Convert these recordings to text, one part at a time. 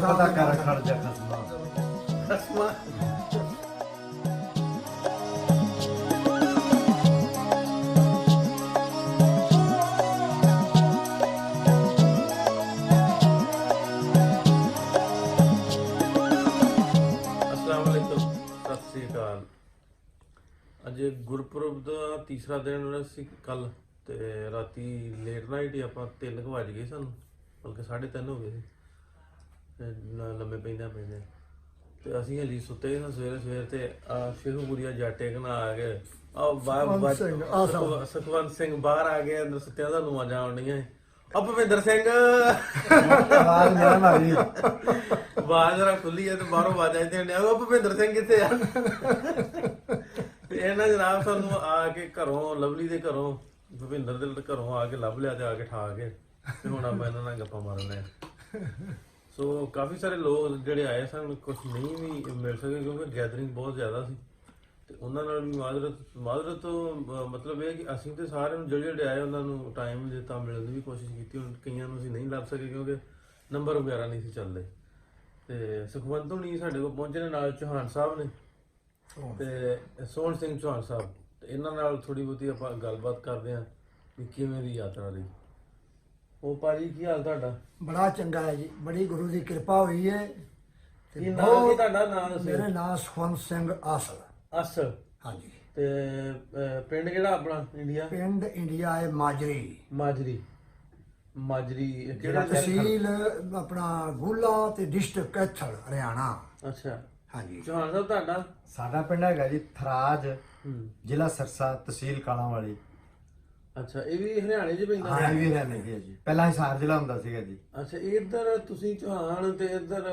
ਪਤਾ ਕਰ ਖੜ ਜਾ ਖਸਮਾ ਖਸਮਾ। ਅੱਜ ਗੁਰਪੁਰਬ ਦਾ ਤੀਸਰਾ ਦਿਨ ਸੀ ਕੱਲ, ਤੇ ਰਾਤੀ ਲੇਟ ਨਾਈਟ ਹੀ ਆਪਾਂ 3 ਵਜ ਗਏ ਸਾਨੂੰ, ਬਲਕਿ 3:30 ਹੋ ਗਏ ਸੀ ਲੰਮੇ ਪੈਂਦਾ ਤੇ ਅਸੀਂ ਹਲੀ ਸੁੱਤੇ ਹਾਂ ਸਵੇਰੇ ਤੇ ਸ਼ੇਖੂਪੁਰੀਆ ਜਾਟੇ ਕਨਾ ਆ ਗਏ ਸੁਖਵੰਤ ਸਿੰਘ ਬਾਹਰ ਆ ਗਏ, ਅੰਦਰ ਸੁੱਤਿਆਂ ਦਾ ਨੂੰ ਆਵਾਜ਼ਾਂ ਆਉਣੀਆਂ ਭੁਪਿੰਦਰ ਸਿੰਘ ਆਵਾਜ਼ ਜਰਾ ਖੁੱਲੀ ਹੈ ਤੇ ਬਾਹਰੋਂ ਆਵਾਜ਼ਾਂ ਦੇਣ ਆ ਭੁਪਿੰਦਰ ਸਿੰਘ ਕਿੱਥੇ ਆ। ਤੇ ਇਹਨਾਂ ਜਨਾਬ ਸਾਨੂੰ ਆ ਕੇ ਘਰੋਂ ਲਵਲੀ ਦੇ ਘਰੋਂ ਭੁਪਿੰਦਰ ਦੇ ਘਰੋਂ ਆ ਕੇ ਲੱਭ ਲਿਆ ਤੇ ਆ ਕੇ ਠਾ ਕੇ ਤੇ ਹੁਣ ਆਪਾਂ ਇਹਨਾਂ ਨਾਲ ਗੱਪਾਂ ਮਾਰਨੇ ਆ। ਸੋ ਕਾਫੀ ਸਾਰੇ ਲੋਕ ਜਿਹੜੇ ਆਏ ਸਨ, ਕੁਝ ਨਹੀਂ ਵੀ ਮਿਲ ਸਕੇ ਕਿਉਂਕਿ ਗੈਦਰਿੰਗ ਬਹੁਤ ਜ਼ਿਆਦਾ ਸੀ ਤੇ ਉਹਨਾਂ ਨਾਲ ਵੀ ਮਾਜ਼ਰਤ ਤੋਂ ਮਤਲਬ ਇਹ ਹੈ ਕਿ ਅਸੀਂ ਤੇ ਸਾਰਿਆਂ ਨੂੰ ਜਿਹੜੇ ਆਏ ਉਹਨਾਂ ਨੂੰ ਟਾਈਮ ਦਿੱਤਾ, ਮਿਲਣ ਦੀ ਵੀ ਕੋਸ਼ਿਸ਼ ਕੀਤੀ। ਹੁਣ ਕਈਆਂ ਨੂੰ ਅਸੀਂ ਨਹੀਂ ਲੱਭ ਸਕੇ ਕਿਉਂਕਿ ਨੰਬਰ ਵਗੈਰਾ ਨਹੀਂ ਸੀ ਚੱਲਦੇ। ਤੇ ਸੁਖਵੰਤ ਹੁਣੀ ਸਾਡੇ ਕੋਲ ਪਹੁੰਚੇ ਨੇ, ਨਾਲ ਚੌਹਾਨ ਸਾਹਿਬ ਨੇ ਤੇ ਸੋਹਣ ਸਿੰਘ ਚੌਹਾਨ ਸਾਹਿਬ, ਤੇ ਇਹਨਾਂ ਨਾਲ ਥੋੜੀ ਬਹੁਤੀ ਆਪਾਂ ਗੱਲਬਾਤ ਕਰਦੇ ਹਾਂ ਕਿ ਕਿਵੇਂ ਦੀ ਯਾਤਰਾ ਰਹੀ। ਉਹ ਭਾਜੀ ਕੀ ਹਾਲ ਤੁਹਾਡਾ? ਬੜਾ ਚੰਗਾ ਹੈ ਜੀ, ਬੜੀ ਗੁਰੂ ਦੀ ਕਿਰਪਾ ਹੋਈ ਹੈ। ਕੀ ਨਾਮ ਕੀ ਤੁਹਾਡਾ? ਨਾਮ ਦੱਸੋ। ਮੇਰਾ ਨਾਮ ਸੁਖਵੰਤ ਸਿੰਘ ਆਸਲ। ਅਸਲ? ਹਾਂਜੀ। ਤੇ ਪਿੰਡ ਕਿਹੜਾ ਆਪਣਾ? ਇੰਡੀਆ? ਪਿੰਡ ਇੰਡੀਆ ਹੈ ਮਾਜਰੀ। ਮਾਜਰੀ ਕਿਹੜਾ ਤਹਿਸੀਲ ਆਪਣਾ ਗੂਲਾ ਤੇ ਡਿਸਟ੍ਰਿਕਟ ਕੈਥਲ ਹਰਿਆਣਾ। ਅੱਛਾ ਹਾਂਜੀ। ਚੌਹਾਨ ਸਾਹਿਬ ਤੁਹਾਡਾ? ਸਾਡਾ ਪਿੰਡ ਹੈਗਾ ਜੀ ਥਰਾਜ, ਜ਼ਿਲ੍ਹਾ ਸਰਸਾ, ਤਹਿਸੀਲ ਕਾਲਾਂਵਾਲੀ। ਅੱਛਾ, ਇਹ ਵੀ ਹਰਿਆਣੇ 'ਚ ਪੈਂਦਾ? ਹਾਂ, ਇਹ ਵੀ ਹਰਿਆਣੇ ਦੀ ਹੈ ਜੀ, ਪਹਿਲਾਂ ਹਿਸਾਰ ਜ਼ਿਲ੍ਹਾ ਹੁੰਦਾ ਸੀਗਾ ਜੀ। ਅੱਛਾ, ਇੱਧਰ ਤੁਸੀਂ ਚੌਹਾਨ ਤੇ ਇੱਧਰ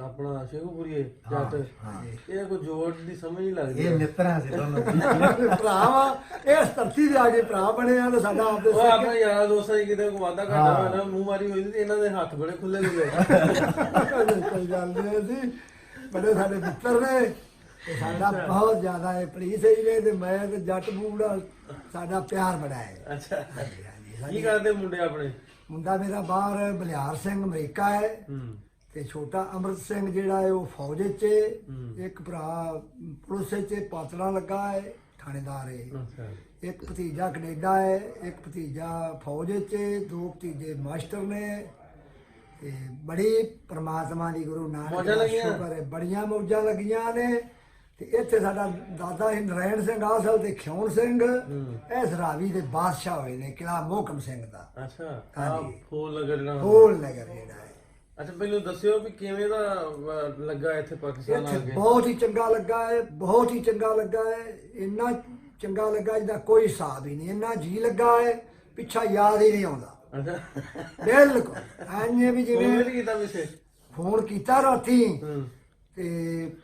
ਆਪਣਾ ਸ਼ੇਖੂਪੁਰੀਏ ਜੱਟ, ਇਹ ਕੋਈ ਜੋੜ ਦੀ ਸਮਝ ਨਹੀਂ ਲੱਗਦੀ। ਇਹ ਮਿੱਤਰਾਂ ਸੀ ਦੋਨੋਂ ਭਰਾ ਵਾ, ਇਹ ਧਰਤੀ ਦੇ ਆ ਕੇ ਭਰਾ ਬਣੇ ਆ ਤੇ ਸਾਡਾ ਆਪਦੇ ਉਹ ਆਪਣੇ ਯਾਰਾਂ ਦੋਸਤਾਂ ਦੀ ਕਿਤੇ ਕੋਈ ਵਾਧਾ ਘਾਟਾ ਹੋਇਆ ਨਾ, ਮੂੰਹ ਮਾਰੀ ਹੋਈ ਤੇ ਇਹਨਾਂ ਦੇ ਹੱਥ ਬੜੇ ਖੁੱਲੇ ਗਏ। ਕੋਈ ਗੱਲ ਨਹੀਂ, ਅਸੀਂ ਬੜੇ ਸਾਡੇ ਮਿੱਤਰ ਨੇ ਤੇ ਸਾਡਾ ਬਹੁਤ ਜ਼ਿਆਦਾ ਹੈ ਪੁਲਿਸ ਹੀ ਨੇ ਤੇ ਮੈਂ ਤੇ ਜੱਟ ਬੂੜਾ, ਸਾਡਾ ਪਿਆਰ ਬੜਾ ਹੈ। ਅੱਛਾ, ਕੀ ਕਰਦੇ ਮੁੰਡੇ ਆਪਣੇ? ਮੁੰਡਾ ਮੇਰਾ ਬਾਹਰ ਬਲਿਆਰ ਸਿੰਘ ਅਮਰੀਕਾ ਹੈ ਤੇ ਛੋਟਾ ਅਮਰਤ ਸਿੰਘ ਜਿਹੜਾ ਹੈ ਉਹ ਫੌਜ 'ਚ, ਇੱਕ ਭਰਾ ਪੁਲਿਸ 'ਚ ਪਾਤੜਾ ਲੱਗਾ ਹੈ, ਥਾਣੇਦਾਰ ਹੈ। ਇੱਕ ਭਤੀਜਾ ਕੈਨੇਡਾ ਹੈ, ਇੱਕ ਭਤੀਜਾ ਫੌਜ 'ਚ, 2 ਭਤੀਜੇ ਮਾਸਟਰ ਨੇ। ਤੇ ਬੜੀ ਪ੍ਰਮਾਤਮਾ ਦੀ ਗੁਰੂ ਨਾਨਕ ਦਾ ਸ਼ੁਕਰ ਹੈ, ਬੜੀਆਂ ਮੌਜਾਂ ਲੱਗੀਆਂ ਨੇ। ਤੇ ਇੱਥੇ ਸਾਡਾ ਦਾਦਾ ਸੀ ਨਰੈਣ ਸਿੰਘ ਆਸਲ ਤੇ ਖਿਉਣ ਸਿੰਘ, ਇਸ ਰਾਵੀ ਦੇ ਬਾਦਸ਼ਾਹ ਹੋਏ ਨੇ, ਕਿਲਾ ਮੋਹਕਮ ਸਿੰਘ ਦਾ। ਅੱਛਾ, ਫੂਲ ਨਗਰ ਜਿਹੜਾ? ਫੂਲ ਨਗਰ ਜਿਹੜਾ ਹੈ। ਅੱਛਾ, ਮੈਨੂੰ ਦੱਸਿਓ ਵੀ ਕਿਵੇਂ ਦਾ ਲੱਗਾ ਇੱਥੇ ਪਾਕਿਸਤਾਨ ਆ ਕੇ? ਬਹੁਤ ਹੀ ਚੰਗਾ ਲੱਗਾ ਹੈ, ਬਹੁਤ ਹੀ ਚੰਗਾ ਲੱਗਾ ਹੈ। ਇੰਨਾ ਚੰਗਾ ਲੱਗਾ ਜਿਹਦਾ ਕੋਈ ਹਿਸਾਬ ਹੀ ਨਹੀਂ। ਇੰਨਾ ਜੀ ਲੱਗਾ ਹੈ, ਪਿੱਛਾ ਯਾਦ ਹੀ ਨਹੀਂ ਆਉਂਦਾ। ਬਿਲਕੁਲ ਐਵੇਂ ਵੀ ਜਿਵੇਂ ਫੋਨ ਕੀਤਾ ਰਾਤੀ ਤੇ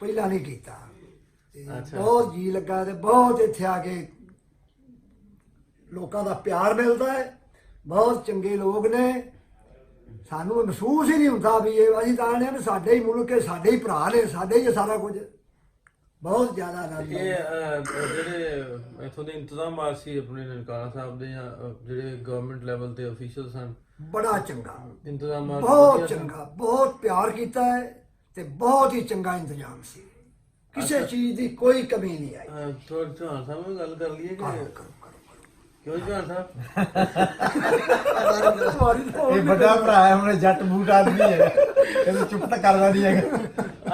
ਪਹਿਲਾਂ ਨਹੀਂ ਕੀਤਾ। ਬਹੁਤ ਜੀ ਲੱਗਾ ਤੇ ਬਹੁਤ ਇੱਥੇ ਆ ਕੇ ਲੋਕਾਂ ਦਾ ਪਿਆਰ ਮਿਲਦਾ ਹੈ, ਬਹੁਤ ਚੰਗੇ ਲੋਕ ਨੇ। ਸਾਨੂੰ ਮਹਿਸੂਸ ਹੀ ਨਹੀਂ ਹੁੰਦਾ ਵੀ ਇਹ ਅਸੀਂ ਤਾਂ ਆਨੇ ਵੀ ਸਾਡੇ ਹੀ ਮੁਲਕ ਹੈ, ਸਾਡੇ ਹੀ ਭਰਾ ਨੇ, ਸਾਡੇ ਹੀ ਸਾਰਾ ਕੁਝ। ਬਹੁਤ ਜ਼ਿਆਦਾ ਜਿਹੜੇ ਇੱਥੋਂ ਦੇ ਇੰਤਜ਼ਾਮਾਤ ਸੀ ਆਪਣੇ ਨਨਕਾਣਾ ਸਾਹਿਬ ਦੇ ਜਾਂ ਜਿਹੜੇ ਗਵਰਨਮੈਂਟ ਲੈਵਲ ਤੇ ਅਫੀਸ਼ੀਅਲ ਸਨ, ਬੜਾ ਚੰਗਾ ਇੰਤਜ਼ਾਮਾਤ, ਬਹੁਤ ਚੰਗਾ, ਬਹੁਤ ਪਿਆਰ ਕੀਤਾ ਹੈ ਤੇ ਬਹੁਤ ਹੀ ਚੰਗਾ ਇੰਤਜ਼ਾਮ ਸੀ। ਕਿਸੇ ਚੀਜ਼ ਦੀ ਕੋਈ ਕਮੀ ਨਹੀਂ ਆਈ। ਚੌਹਾਨ ਸਾਹਿਬ ਨਾਲ ਗੱਲ ਕਰ ਲਈਏ ਕਿ ਕਿਉਂ ਜਵਾਨ ਸਾਹਿਬ? ਇਹ ਵੱਡਾ ਭਰਾ ਹੈ, ਹੁਣ ਜੱਟ ਬੂਟ ਆਦਮੀ ਹੈ, ਇਹਨੂੰ ਚੁੱਪ ਤਾਂ ਕਰਦਾ ਨਹੀਂ ਹੈਗਾ।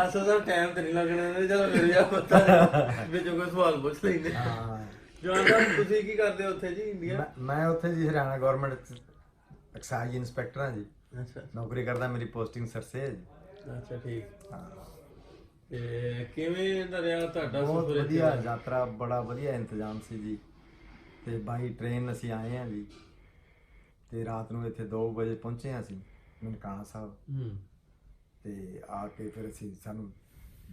ਅਸਲ ਦਾ ਟਾਈਮ ਤੇ ਨਹੀਂ ਲੱਗਣਾ ਨੇ, ਜਦੋਂ ਮੇਰੇ ਆ ਪਤਾ ਨਹੀਂ ਵਿੱਚੋਂ ਕੋਈ ਸਵਾਲ ਪੁੱਛ ਲੈਂਦੇ। ਜਵਾਨ ਸਾਹਿਬ ਤੁਸੀਂ ਕੀ ਕਰਦੇ ਹੋ ਉੱਥੇ ਜੀ ਇੰਡੀਆ? ਮੈਂ ਉੱਥੇ ਜੀ ਹਰਿਆਣਾ ਗਵਰਨਮੈਂਟ ਐਕਸਾਈਜ਼ ਇੰਸਪੈਕਟਰ ਹਾਂ ਜੀ, ਅੱਛਾ ਨੌਕਰੀ ਕਰਦਾ, ਮੇਰੀ ਪੋਸਟਿੰਗ ਸਰਸੇ ਹੈ ਜੀ। ਅੱਛਾ ਠੀਕ। ਹਾਂ, ਤੇ ਕਿਵੇਂ ਦਾ ਰਿਹਾ ਤੁਹਾਡਾ ਬਹੁਤ ਸਫ਼ਰ ਇੱਥੇ ਵਧੀਆ ਦਾ? ਯਾਤਰਾ, ਬੜਾ ਵਧੀਆ ਇੰਤਜ਼ਾਮ ਸੀ ਜੀ। ਤੇ ਬਾਈ ਟ੍ਰੇਨ ਅਸੀਂ ਆਏ ਹਾਂ ਜੀ, ਤੇ ਰਾਤ ਨੂੰ ਇੱਥੇ 2 ਵਜੇ ਪਹੁੰਚੇ ਹਾਂ ਅਸੀਂ ਨਨਕਾਣਾ ਸਾਹਿਬ। ਹੂੰ ਤੇ ਆ ਕੇ ਫਿਰ ਅਸੀਂ ਸਾਨੂੰ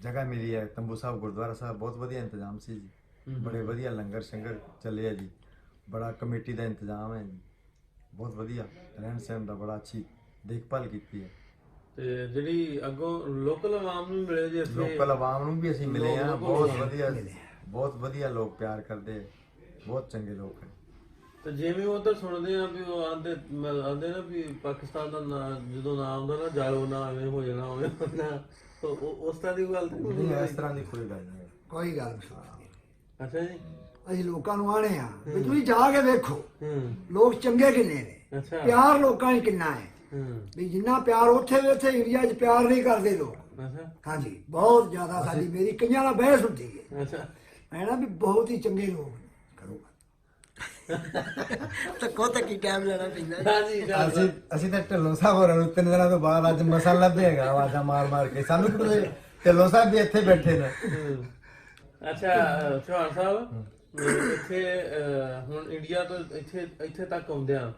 ਜਗ੍ਹਾ ਮਿਲੀ ਹੈ ਤੰਬੂ ਸਾਹਿਬ ਗੁਰਦੁਆਰਾ ਸਾਹਿਬ, ਬਹੁਤ ਵਧੀਆ ਇੰਤਜ਼ਾਮ ਸੀ ਜੀ, ਬੜੇ ਵਧੀਆ ਲੰਗਰ ਸ਼ੰਗਰ ਚੱਲੇ ਆ ਜੀ, ਬੜਾ ਕਮੇਟੀ ਦਾ ਇੰਤਜ਼ਾਮ ਹੈ ਜੀ, ਬਹੁਤ ਵਧੀਆ ਰਹਿਣ ਸਹਿਣ ਦਾ ਬੜਾ ਅੱਛੀ ਦੇਖਭਾਲ ਕੀਤੀ ਹੈ। ਤੇ ਜਿਹੜੀ ਅੱਗੋਂ ਲੋਕਲ ਆਵਾਮ ਨੂੰ ਮਿਲੇ ਜੀ ਇੱਥੇ? ਲੋਕਲ ਆਵਾਮ ਨੂੰ ਵੀ ਅਸੀਂ ਮਿਲੇ ਆ, ਲੋਕ ਬਹੁਤ ਵਧੀਆ, ਬਹੁਤ ਵਧੀਆ ਲੋਕ ਪਿਆਰ ਕਰਦੇ, ਬਹੁਤ ਚੰਗੇ ਲੋਕ ਹੈ। ਤੇ ਜਿਵੇਂ ਉਧਰ ਸੁਣਦੇ ਆ ਵੀ ਉਹ ਆਂਦੇ ਨਾ ਵੀ ਪਾਕਿਸਤਾਨ ਦਾ ਜਦੋਂ ਨਾਮ ਆਉਂਦਾ ਨਾ ਜਾਓ ਨਾ ਐਵੇਂ ਹੋ ਜਾਣਾ ਹੋਵੇ ਨਾ, ਉਸ ਤਰ੍ਹਾਂ ਦੀ ਗੱਲ ਤਾਂ ਨਹੀਂ, ਇਸ ਤਰ੍ਹਾਂ ਦੀ ਕੋਈ ਗੱਲ ਨਹੀਂ ਹੈ। ਕੋਈ ਗੱਲ ਨਹੀਂ। ਅੱਛਾ ਜੀ। ਅਸੀਂ ਲੋਕਾਂ ਨੂੰ ਆਣੇ ਆ ਵੀ ਤੁਸੀਂ ਜਾ ਕੇ ਵੇਖੋ ਹੂੰ ਲੋਕ ਚੰਗੇ ਕਿੰਨੇ ਨੇ, ਅੱਛਾ ਪਿਆਰ ਲੋਕਾਂ 'ਚ ਕਿੰਨਾ ਹੈ। ਹੂੰ ਵੀ ਜਿੰਨਾ ਪਿਆਰ ਉੱਥੇ ਇੰਡੀਆ 'ਚ ਪਿਆਰ ਨਹੀਂ ਕਰਦੇ ਲੋਕ। ਅੱਛਾ ਹਾਂਜੀ, ਬਹੁਤ ਜ਼ਿਆਦਾ। ਸਾਡੀ ਮੇਰੀ ਕਈਆਂ ਨਾਲ ਬਹਿਸ ਹੁੰਦੀ ਹੈ, ਅੱਛਾ ਮੈਂ ਨਾ ਵੀ ਬਹੁਤ ਹੀ ਚੰਗੇ ਲੋਕ ਨੇ। ਕਰੂਗਾ ਤੱਕੋ ਤੱਕ ਹੀ ਟਾਈਮ ਲੈਣਾ ਪੈਂਦਾ। ਹਾਂਜੀ ਅਸੀਂ ਤਾਂ ਢਿੱਲੋਂ ਸਾਹਿਬ ਹੋਰਾਂ ਨੂੰ 3 ਦਿਨਾਂ ਤੋਂ ਬਾਅਦ ਅੱਜ ਮਸਾਲਾ ਲੱਭੇਗਾ ਆਵਾਜ਼ਾਂ ਮਾਰ ਮਾਰ ਕੇ ਸਾਨੂੰ, ਕਿ ਢਿੱਲੋਂ ਸਾਹਿਬ ਵੀ ਇੱਥੇ ਬੈਠੇ ਨੇ। ਅੱਛਾ ਚੌਹਾਨ ਸਾਹਿਬ, ਇੱਥੇ ਹੁਣ ਇੰਡੀਆ ਤੋਂ ਇੱਥੇ ਤੱਕ ਆਉਂਦੇ ਆ,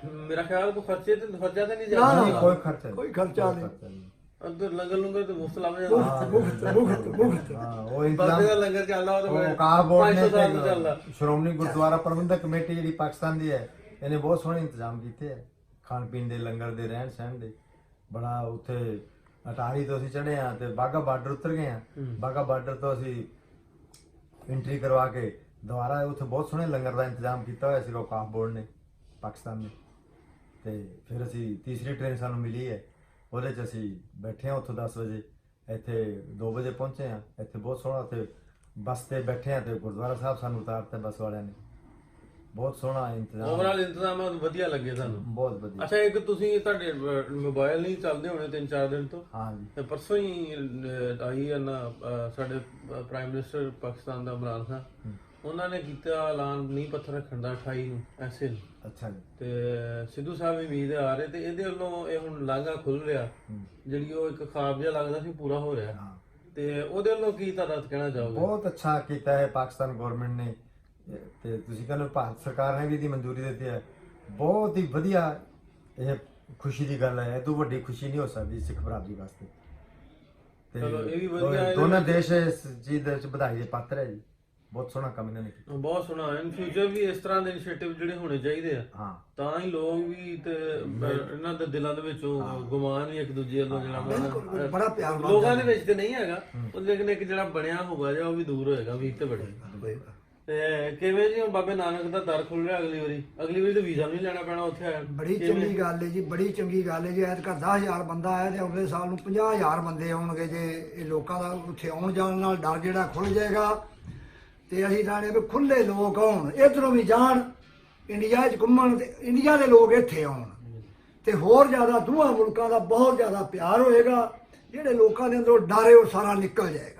ਮੇਰਾ ਖਿਆਲ ਕੋਈ ਖਰਚਾ ਤੇ ਨਹੀਂ ਨਾ, ਜਾਂਦਾ? ਕੋਈ ਖਰਚਾ ਨਹੀਂ, ਕੋਈ ਖਰਚਾ ਨਹੀਂ। ਅੰਦਰ ਲੰਗਰ ਲੰਗਰ ਤੇ ਮੁਫਤ ਲੱਭ ਜਾਂਦਾ। ਮੁਫਤ ਹਾਂ, ਉਹ ਬੰਦੇ ਇੰਤਜ਼ਾਮ ਦਾ ਲੰਗਰ ਚੱਲਦਾ ਉਹ ਉਹ ਤਾਂ ਔਕਾਫ ਬੋਰਡ 500 ਸਾਲ ਤੋਂ ਨੇ ਚੱਲਦਾ। ਤੇ ਸ਼੍ਰੋਮਣੀ ਗੁਰਦੁਆਰਾ ਪ੍ਰਬੰਧਕ ਕਮੇਟੀ ਜਿਹੜੀ ਪਾਕਿਸਤਾਨ ਦੀ ਹੈ, ਇਹਨੇ ਬਹੁਤ ਸੋਹਣੇ ਇੰਤਜ਼ਾਮ ਕੀਤੇ ਹੈ, ਖਾਣ ਪੀਣ ਦੇ, ਲੰਗਰ ਦੇ, ਰਹਿਣ ਸਹਿਣ ਦੇ। ਬੜਾ ਉੱਥੇ ਅਟਾਰੀ ਤੋਂ ਅਸੀਂ ਚੜ੍ਹੇ ਆ ਤੇ ਬਾਗਾ ਬਾਰਡਰ ਉਤਰ ਗਏ ਆ। ਬਾਗਾ ਬਾਰਡਰ ਤੋਂ ਅਸੀਂ ਐਂਟਰੀ ਕਰਵਾ ਕੇ ਦੁਬਾਰਾ ਉੱਥੇ ਬਹੁਤ ਸੋਹਣੇ ਲੰਗਰ ਦਾ ਇੰਤਜ਼ਾਮ ਕੀਤਾ ਹੋਇਆ ਸੀ ਔਕਾਫ ਬੋਰਡ ਨੇ, ਪਾਕਿਸਤਾਨ ਨੇ। ਤੇ ਫਿਰ ਅਸੀਂ ਤੀਸਰੀ ਟ੍ਰੇਨ ਸਾਨੂੰ ਮਿਲੀ ਹੈ, ਉਹਦੇ 'ਚ ਅਸੀਂ ਬੈਠੇ ਹਾਂ ਉੱਥੋਂ 10 ਵਜੇ, ਇੱਥੇ 2 ਵਜੇ ਪਹੁੰਚੇ ਹਾਂ। ਇੱਥੇ ਬਹੁਤ ਸੋਹਣਾ ਉੱਥੇ ਬੱਸ ਤੇ ਬੈਠੇ ਹਾਂ ਤੇ ਗੁਰਦੁਆਰਾ ਸਾਹਿਬ ਸਾਨੂੰ ਉਤਾਰਤਾ ਬੱਸ ਵਾਲਿਆਂ ਨੇ, ਬਹੁਤ ਸੋਹਣਾ ਇੰਤਜ਼ਾਮ, ਓਵਰਆਲ ਇੰਤਜ਼ਾਮ ਵਧੀਆ ਲੱਗੇ ਸਾਨੂੰ। ਬਹੁਤ ਵਧੀਆ। ਅੱਛਾ, ਇੱਕ ਤੁਸੀਂ ਤੁਹਾਡੇ ਮੋਬਾਈਲ ਨਹੀਂ ਚੱਲਦੇ ਹੋਣੇ 3-4 ਦਿਨ ਤੋਂ? ਹਾਂ ਜੀ, ਤੇ ਪਰਸੋਂ ਹੀ ਆਈ ਹੈ ਨਾ ਸਾਡੇ ਪ੍ਰਾਈਮ ਮਿਨਿਸਟਰ ਪਾਕਿਸਤਾਨ ਦਾ ਇਮਰਾਨ ਖਾਨ, ਉਹਨਾਂ ਨੇ ਕੀਤਾ ਐਲਾਨ ਨੀਂਹ ਪੱਥਰ ਰੱਖਣ ਦਾ 28 ਨੂੰ ਐਸੇ ਨੂੰ। ਅੱਛਾ ਜੀ। ਤੇ ਸਿੱਧੂ ਸਾਹਿਬ ਵੀ ਉਮੀਦ ਆ ਰਹੇ, ਤੇ ਇਹਦੇ ਵੱਲੋਂ ਇਹ ਹੁਣ ਲਾਂਘਾ ਖੁੱਲ ਰਿਹਾ, ਜਿਹੜੀ ਉਹ ਇੱਕ ਖਾਬ ਜਿਹਾ ਲੱਗਦਾ ਸੀ ਪੂਰਾ ਹੋ ਰਿਹਾ, ਤੇ ਉਹਦੇ ਵੱਲੋਂ ਕੀ ਤੁਹਾਡਾ ਕਹਿਣਾ ਚਾਹੋਗੇ? ਬਹੁਤ ਅੱਛਾ ਕੀਤਾ ਹੈ ਪਾਕਿਸਤਾਨ ਗਵਰਨਮੈਂਟ ਨੇ, ਤੇ ਤੁਸੀਂ ਕਹਿੰਦੇ ਭਾਰਤ ਸਰਕਾਰ ਨੇ ਵੀ ਇਹਦੀ ਮਨਜ਼ੂਰੀ ਦਿੱਤੀ ਹੈ। ਬਹੁਤ ਹੀ ਵਧੀਆ, ਇਹ ਖੁਸ਼ੀ ਦੀ ਗੱਲ ਹੈ, ਇਹ ਤੋਂ ਵੱਡੀ ਖੁਸ਼ੀ ਨਹੀਂ ਹੋ ਸਕਦੀ ਸਿੱਖ ਬਰਾਦਰੀ ਵਾਸਤੇ। ਚਲੋ, ਇਹ ਵੀ ਵਧੀਆ ਹੈ। ਦੋਨਾਂ ਦੇਸ਼ ਇਸ ਚੀਜ਼ ਦੇ ਵਿੱਚ ਵਧਾਈ ਦੇ ਪਾਤਰ ਹੈ ਜੀ, ਬਹੁਤ ਸੋਹਣਾ ਕੰਮ ਇਹਨਾਂ ਨੇ ਕੀਤਾ। ਬਹੁਤ ਸੋਹਣਾ। ਇਨ ਫਿਊਚਰ ਵੀ ਇਸ ਤਰ੍ਹਾਂ ਦੇ ਇਨੀਸ਼ੀਏਟਿਵ ਜਿਹੜੇ ਹੋਣੇ ਚਾਹੀਦੇ ਆ, ਹਾਂ, ਤਾਂ ਹੀ ਲੋਕ ਵੀ ਤੇ ਇਹਨਾਂ ਦੇ ਦਿਲਾਂ ਦੇ ਵਿੱਚੋਂ ਗੁਮਾਨ ਵੀ ਇੱਕ ਦੂਜੇ ਵੱਲੋਂ ਜਿਹੜਾ ਬੜਾ ਪਿਆਰ ਲੋਕਾਂ ਦੇ ਵਿੱਚ ਤੇ ਨਹੀਂ ਹੈਗਾ, ਉਹ ਲੇਕਿਨ ਇੱਕ ਜਿਹੜਾ ਬਣਿਆ ਹੋਊਗਾ ਜਾਂ ਉਹ ਵੀ ਦੂਰ ਹੋਏਗਾ ਵੀ ਤੇ ਬੜੇ। ਤੇ ਕਿਵੇਂ ਜੀ ਹੁਣ ਬਾਬੇ ਨਾਨਕ ਦਾ ਦਰ ਖੁੱਲ ਰਿਹਾ ਅਗਲੀ ਵਾਰੀ ਤੇ ਵੀਜ਼ਾ ਨਹੀਂ ਲੈਣਾ ਪੈਣਾ ਉੱਥੇ ਆਇਆ? ਬੜੀ ਚੰਗੀ ਗੱਲ ਹੈ ਜੀ, ਬੜੀ ਚੰਗੀ ਗੱਲ ਹੈ ਜੀ। ਐਤਕਾਂ 10,000 ਬੰਦਾ ਆਇਆ ਤੇ ਅਗਲੇ ਸਾਲ ਨੂੰ 50,000 ਬੰਦੇ ਆਉਣਗੇ। ਜੇ ਇਹ ਲੋਕਾਂ ਦਾ ਉੱਥੇ ਆਉਣ ਜਾਣ ਨਾਲ ਡਰ ਜਿਹੜਾ ਖੁੱਲ ਜਾਏਗਾ, ਤੇ ਅਸੀਂ ਚਾਹੁੰਦੇ ਵੀ ਖੁੱਲੇ ਲੋਕ ਆਉਣ, ਇੱਧਰੋਂ ਵੀ ਜਾਣ ਇੰਡੀਆ 'ਚ ਘੁੰਮਣ, ਤੇ ਇੰਡੀਆ ਦੇ ਲੋਕ ਇੱਥੇ ਆਉਣ, ਤੇ ਹੋਰ ਜ਼ਿਆਦਾ ਦੋਹਾਂ ਮੁਲਕਾਂ ਦਾ ਬਹੁਤ ਜ਼ਿਆਦਾ ਪਿਆਰ ਹੋਏਗਾ। ਜਿਹੜੇ ਲੋਕਾਂ ਦੇ ਅੰਦਰੋਂ ਡਰ ਹੈ ਉਹ ਸਾਰਾ ਨਿਕਲ ਜਾਏਗਾ,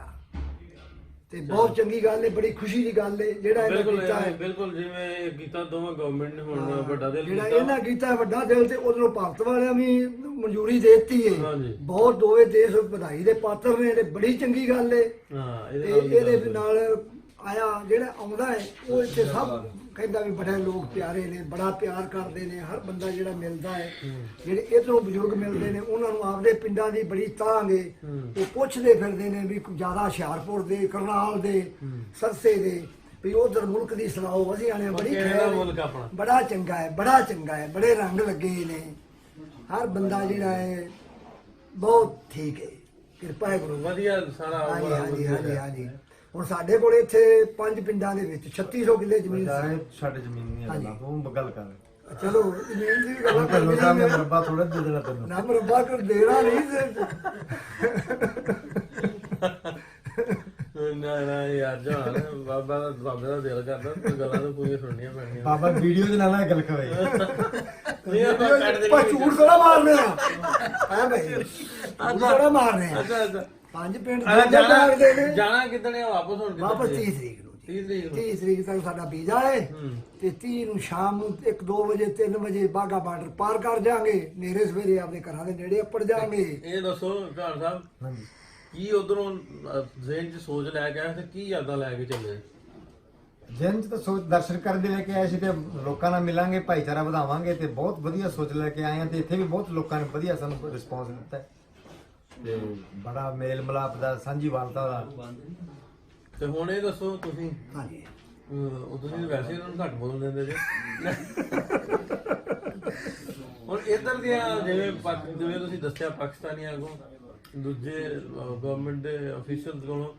ਤੇ ਬਹੁਤ ਚੰਗੀ ਗੱਲ ਹੈ, ਬੜੀ ਖੁਸ਼ੀ ਦੀ ਗੱਲ ਹੈ ਜਿਹੜਾ ਇਹਨਾਂ ਕੀਤਾ ਹੈ। ਬਿਲਕੁਲ ਜਿਵੇਂ ਕੀਤਾ ਦੋਵਾਂ ਗਵਰਨਮੈਂਟ ਨੇ ਹੁਣ ਵੱਡਾ ਦਿਲ ਜਿਹੜਾ ਕੀਤਾ। ਇਹਨਾਂ ਕੀਤਾ ਵੱਡਾ ਦਿਲ, ਤੇ ਉਧਰੋਂ ਭਾਰਤ ਵਾਲਿਆਂ ਵੀ ਮਨਜ਼ੂਰੀ ਦੇ ਦਿੱਤੀ ਹੈ। ਹਾਂਜੀ। ਬਹੁਤ ਦੋਵੇਂ ਦੇਸ਼ ਵਧਾਈ ਦੇ ਪਾਤਰ ਨੇ, ਤੇ ਬੜੀ ਚੰਗੀ ਗੱਲ ਹੈ। ਹਾਂ, ਤੇ ਇਹਦੇ ਨਾਲ ਆਇਆ ਜਿਹੜਾ ਆਉਂਦਾ ਹੈ ਉਹ ਇੱਥੇ ਸਭ ਕਹਿੰਦਾ ਵੀ ਬੜੇ ਲੋਕ ਪਿਆਰੇ ਨੇ, ਬੜਾ ਪਿਆਰ ਕਰਦੇ ਨੇ। ਹਰ ਬੰਦਾ ਜਿਹੜਾ ਮਿਲਦਾ ਹੈ, ਜਿਹੜੇ ਇੱਧਰੋਂ ਬਜ਼ੁਰਗ ਮਿਲਦੇ ਨੇ, ਉਹਨਾਂ ਨੂੰ ਆਪਦੇ ਪਿੰਡਾਂ ਦੀ ਬੜੀ ਤਾਂਘ ਹੈ। ਉਹ ਪੁੱਛਦੇ ਫਿਰਦੇ ਨੇ ਵੀ ਜ਼ਿਆਦਾ ਹੁਸ਼ਿਆਰਪੁਰ ਦੇ, ਕਰਨਾਲ ਦੇ, ਸਰਸੇ ਦੇ, ਵੀ ਉਧਰ ਮੁਲਕ ਦੀ ਸੁਣਾਓ। ਅਸੀਂ ਆਣੇ ਬੜੀ ਖੈਰ, ਮੁਲਕ ਆਪਣਾ ਬੜਾ ਚੰਗਾ ਹੈ, ਬੜਾ ਚੰਗਾ ਹੈ, ਬੜੇ ਰੰਗ ਲੱਗੇ ਨੇ। ਹਰ ਬੰਦਾ ਜਿਹੜਾ ਹੈ ਬਹੁਤ ਠੀਕ ਹੈ, ਕਿਰਪਾ ਹੈ ਗੁਰੂ। ਵਧੀਆ ਸਾਰਾ ਹਾਂਜੀ ਹਾਂਜੀ ਹਾਂਜੀ ਹਾਂਜੀ। ਹੁਣ ਸਾਡੇ ਕੋਲ ਇੱਥੇ 5 ਪਿੰਡਾਂ ਦੇ ਵਿੱਚ 3600 ਕਿੱਲੇ ਜ਼ਮੀਨ ਸੀ। ਸਾਡੇ ਜ਼ਮੀਨ ਨਹੀਂ ਹੈ, ਤੂੰ ਗੱਲ ਕਰ। ਚਲੋ ਜ਼ਮੀਨ ਦੀ ਗੱਲ ਹੁਣ ਢਿੱਲੋਂ ਸਾਹਿਬ ਨੇ ਮਰਬਾ ਥੋੜਾ ਦੇ ਦੇਣਾ ਤੈਨੂੰ, ਨਾ ਮਰਬਾ ਕਰ ਦੇਣਾ ਨਹੀਂ। ਨਾ ਯਾਰ ਜਾਨ ਬਾਬੇ ਦਾ ਦਿਲ ਕਰਦਾ ਤੇ ਗੱਲਾਂ ਤਾਂ ਪੂਰੀਆਂ ਸੁਣਨੀਆਂ ਪੈਣੀਆਂ ਬਾਬਾ ਵੀਡੀਓ ਦੇ ਨਾਲ ਨਾ ਗੱਲ ਕਰੇ ਨਹੀਂ ਆਪਾਂ ਕੱਢ ਦੇ ਪਰ ਝੂਠ ਥੋੜਾ ਮਾਰਨੇ ਆ ਹੈ ਭਾਈ ਝੂਠ ਥੋੜਾ ਮਾਰਨੇ ਆ ਅੱਛਾ ਅੱਛਾ 5 ਪਿੰਡ ਜਾਣਾ ਦੇ ਨੇ ਜਾਣਾ ਕਿੱਦਣ ਆ ਵਾਪਸ ਹੁਣ ਵਾਪਸ 30 ਤਰੀਕ ਨੂੰ 30 ਤਰੀਕ ਨੂੰ 30 ਤਰੀਕ ਤੱਕ ਸਾਡਾ ਵੀਜ਼ਾ ਹੈ ਤੇ 30 ਨੂੰ ਸ਼ਾਮ ਨੂੰ 1-2 ਵਜੇ 3 ਵਜੇ ਬਾਗਾ ਬਾਰਡਰ ਪਾਰ ਕਰ ਜਾਾਂਗੇ ਨੇਰੇ ਸਵੇਰੇ ਆਪਣੇ ਘਰਾਂ ਦੇ ਨੇੜੇ ਉੱਪਰ ਜਾਾਂਗੇ ਇਹ ਦੱਸੋ ਭੈਣ ਸਾਹਿਬ ਹਾਂਜੀ ਕੀ ਉਧਰੋਂ ਜ਼ੇਨ ਚ ਸੋਚ ਲੈ ਕੇ ਆਏ ਤੇ ਕੀ ਯਾਦਾਂ ਲੈ ਕੇ ਚੱਲੇ ਜਨ ਚ ਤਾਂ ਸੋਚ ਦਰਸ਼ਨ ਕਰਨ ਦੇ ਲੈ ਕੇ ਆਏ ਸੀ ਤੇ ਲੋਕਾਂ ਨਾਲ ਮਿਲਾਂਗੇ ਭਾਈਚਾਰਾ ਵਧਾਵਾਂਗੇ ਤੇ ਬਹੁਤ ਵਧੀਆ ਸੋਚ ਲੈ ਕੇ ਆਏ ਆ ਤੇ ਇੱਥੇ ਵੀ ਬਹੁਤ ਲੋਕਾਂ ਨੇ ਵਧੀਆ ਸਾਨੂੰ ਰਿਸਪੌਂਸ ਦਿੱਤਾ ਹੈ ਤੇ ਬੜਾ ਮੇਲ ਮਿਲਾਪ ਦਾ ਸਾਂਝੀਵਾਲਤਾ ਦਾ ਤੇ ਹੁਣ ਇਹ ਦੱਸੋ ਤੁਸੀਂ ਹਾਂਜੀ ਉਹ ਤੁਸੀਂ ਵੈਸੇ ਇਹਨਾਂ ਨੂੰ ਘੱਟ ਬੋਲ ਦਿੰਦੇ ਜੇ ਹੁਣ ਇੱਧਰ ਦੀਆਂ ਜਿਵੇਂ ਤੁਸੀਂ ਦੱਸਿਆ ਪਾਕਿਸਤਾਨੀਆਂ ਕੋਲ ਦੂਜੇ ਗਵਰਨਮੈਂਟ ਦੇ ਅਫੀਸ਼ੀਅਲਸ ਕੋਲੋਂ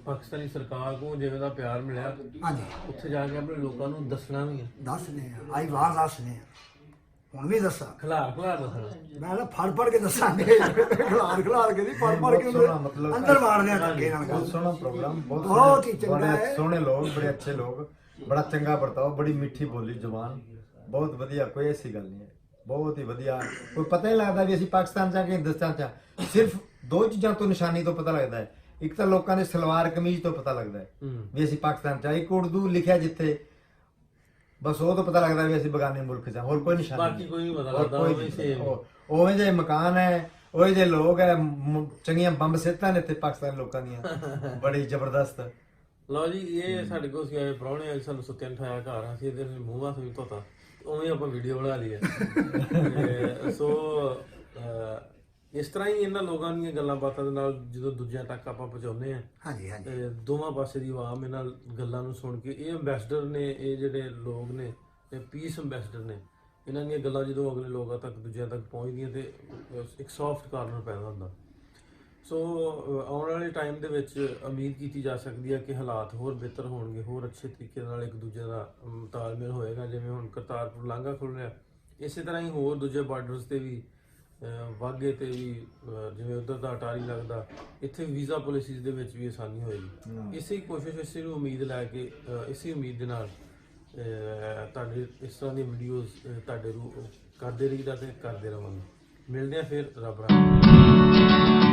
ਪਾਕਿਸਤਾਨੀ ਸਰਕਾਰ ਕੋਲ ਜਿਵੇਂ ਦਾ ਪਿਆਰ ਮਿਲਿਆ ਹਾਂਜੀ ਉੱਥੇ ਜਾ ਕੇ ਆਪਣੇ ਲੋਕਾਂ ਨੂੰ ਦੱਸਣਾ ਵੀ ਹੈ ਦੱਸਨੇ ਆ ਆਈ ਵਾਰ ਦੱਸਨੇ ਆ ਹੁਣ ਵੀ ਦੱਸਾਂ ਖਿਲਾਰ ਦੱਸਣਾ ਮੈਂ ਨਾ ਫੜ ਕੇ ਦੱਸਾਂਗੇ ਖਿਲਾਰ ਕੇ ਨਹੀਂ ਫੜ ਕੇ ਸੋਹਣਾ ਮਤਲਬ ਅੰਦਰ ਵਾੜਦੇ ਆ ਧੱਕੇ ਨਾਲ ਬਹੁਤ ਸੋਹਣਾ ਪ੍ਰੋਗਰਾਮ ਬਹੁਤ ਹੀ ਚੰਗਾ ਬੜੇ ਹੈ। ਸੋਹਣੇ ਲੋਕ ਬੜੇ ਅੱਛੇ ਲੋਕ ਬੜਾ ਚੰਗਾ ਵਰਤਾਓ ਬੜੀ ਮਿੱਠੀ ਬੋਲੀ ਜ਼ੁਬਾਨ ਬਹੁਤ ਵਧੀਆ ਕੋਈ ਐਸੀ ਗੱਲ ਨਹੀਂ ਹੈ ਬਹੁਤ ਹੀ ਵਧੀਆ ਕੋਈ ਪਤਾ ਹੀ ਲੱਗਦਾ ਵੀ ਅਸੀਂ ਪਾਕਿਸਤਾਨ ਜਾ ਕੇ ਹਿੰਦੁਸਤਾਨ ਚ ਸਿਰਫ 2 ਚੀਜ਼ਾਂ ਤੋਂ ਨਿਸ਼ਾਨੀ ਤੋਂ ਪਤਾ ਲੱਗਦਾ ਹੈ ਇੱਕ ਤਾਂ ਲੋਕਾਂ ਦੇ ਸਲਵਾਰ ਕਮੀਜ਼ ਤੋਂ ਪਤਾ ਲੱਗਦਾ ਹੈ ਵੀ ਅਸੀਂ ਪਾਕਿਸਤਾਨ ਚ ਇੱਕ ਉਰਦੂ ਲਿਖਿਆ ਜਿੱਥੇ ਬਸ ਉਹ ਤਾਂ ਪਤਾ ਲੱਗਦਾ ਵੀ ਅਸੀਂ ਬਗਾਨੇ ਮੁਲਕ ਚ ਹੋਰ ਕੋਈ ਨਿਸ਼ਾਨੀ ਬਾਕੀ ਕੋਈ ਨਹੀਂ ਪਤਾ ਲੱਗਦਾ ਉਵੇਂ ਸੇਮ ਉਵੇਂ ਜਿਹੇ ਮਕਾਨ ਹੈ ਉਹ ਜਿਹੇ ਲੋਕ ਹੈ ਚੰਗੀਆਂ ਬੰਬ ਸਿੱਤਾਂ ਨੇ ਇੱਥੇ ਪਾਕਿਸਤਾਨ ਲੋਕਾਂ ਦੀਆਂ ਬੜੀ ਜ਼ਬਰਦਸਤ ਲਓ ਜੀ ਇਹ ਸਾਡੇ ਕੋਲ ਸੀ ਆਏ ਪ੍ਰਾਹੁਣੇ ਅੱਜ ਸਾਨੂੰ ਸੁੱਤਿਆਂ ਠਾਇਆ ਘਰ ਆ ਸੀ ਇਹਦੇ ਮੂੰਹਾਂ ਤੋਂ ਵੀ ਧੋਤਾ ਉਵੇਂ ਆਪਾਂ ਵੀਡੀਓ ਬਣਾ ਲਈ ਹੈ ਸੋ ਇਸ ਤਰ੍ਹਾਂ ਹੀ ਇਹਨਾਂ ਲੋਕਾਂ ਦੀਆਂ ਗੱਲਾਂ ਬਾਤਾਂ ਦੇ ਨਾਲ ਜਦੋਂ ਦੂਜਿਆਂ ਤੱਕ ਆਪਾਂ ਪਹੁੰਚਾਉਂਦੇ ਆ ਹਾਂਜੀ ਹਾਂਜੀ ਤੇ ਦੋਵਾਂ ਪਾਸੇ ਦੀ ਆਵਾਮ ਇਹਨਾਂ ਗੱਲਾਂ ਨੂੰ ਸੁਣ ਕੇ ਇਹ ਐਂਬੈਸਡਰ ਨੇ ਇਹ ਜਿਹੜੇ ਲੋਕ ਨੇ ਇਹ ਪੀਸ ਐਂਬੈਸਡਰ ਨੇ ਇਹਨਾਂ ਦੀਆਂ ਗੱਲਾਂ ਜਦੋਂ ਅਗਲੇ ਲੋਕਾਂ ਤੱਕ ਦੂਜਿਆਂ ਤੱਕ ਪਹੁੰਚਦੀਆਂ ਤੇ ਇੱਕ ਸੌਫਟ ਕਾਰਨਰ ਪੈਦਾ ਹੁੰਦਾ ਸੋ ਆਉਣ ਵਾਲੇ ਟਾਈਮ ਦੇ ਵਿੱਚ ਉਮੀਦ ਕੀਤੀ ਜਾ ਸਕਦੀ ਹੈ ਕਿ ਹਾਲਾਤ ਹੋਰ ਬਿਹਤਰ ਹੋਣਗੇ ਹੋਰ ਅੱਛੇ ਤਰੀਕੇ ਨਾਲ ਇੱਕ ਦੂਜੇ ਦਾ ਤਾਲਮੇਲ ਹੋਏਗਾ ਜਿਵੇਂ ਹੁਣ ਕਰਤਾਰਪੁਰ ਲਾਂਘਾ ਖੁੱਲ ਰਿਹਾ ਇਸੇ ਤਰ੍ਹਾਂ ਹੀ ਹੋਰ ਦੂਜੇ ਬਾਰਡਰਸ ਤੇ ਵੀ ਵਾਘੇ ਤੇ ਵੀ ਜਿਵੇਂ ਉਧਰ ਦਾ ਅਟਾਰੀ ਲੱਗਦਾ ਇੱਥੇ ਵੀਜ਼ਾ ਪਾਲਿਸੀਜ਼ ਦੇ ਵਿੱਚ ਵੀ ਆਸਾਨੀ ਹੋਏਗੀ ਇਸੇ ਕੋਸ਼ਿਸ਼ ਇਸੇ ਨੂੰ ਉਮੀਦ ਲੈ ਕੇ ਇਸੇ ਉਮੀਦ ਦੇ ਨਾਲ ਤੁਹਾਡੇ ਇਸ ਤਰ੍ਹਾਂ ਦੀ ਵੀਡੀਓਜ਼ ਤੁਹਾਡੇ ਕਰਦੇ ਰਹੀਦਾ ਤੇ ਕਰਦੇ ਰਹਾਂਗੇ ਮਿਲਦੇ ਆ ਫਿਰ ਰੱਬ ਰਾਮ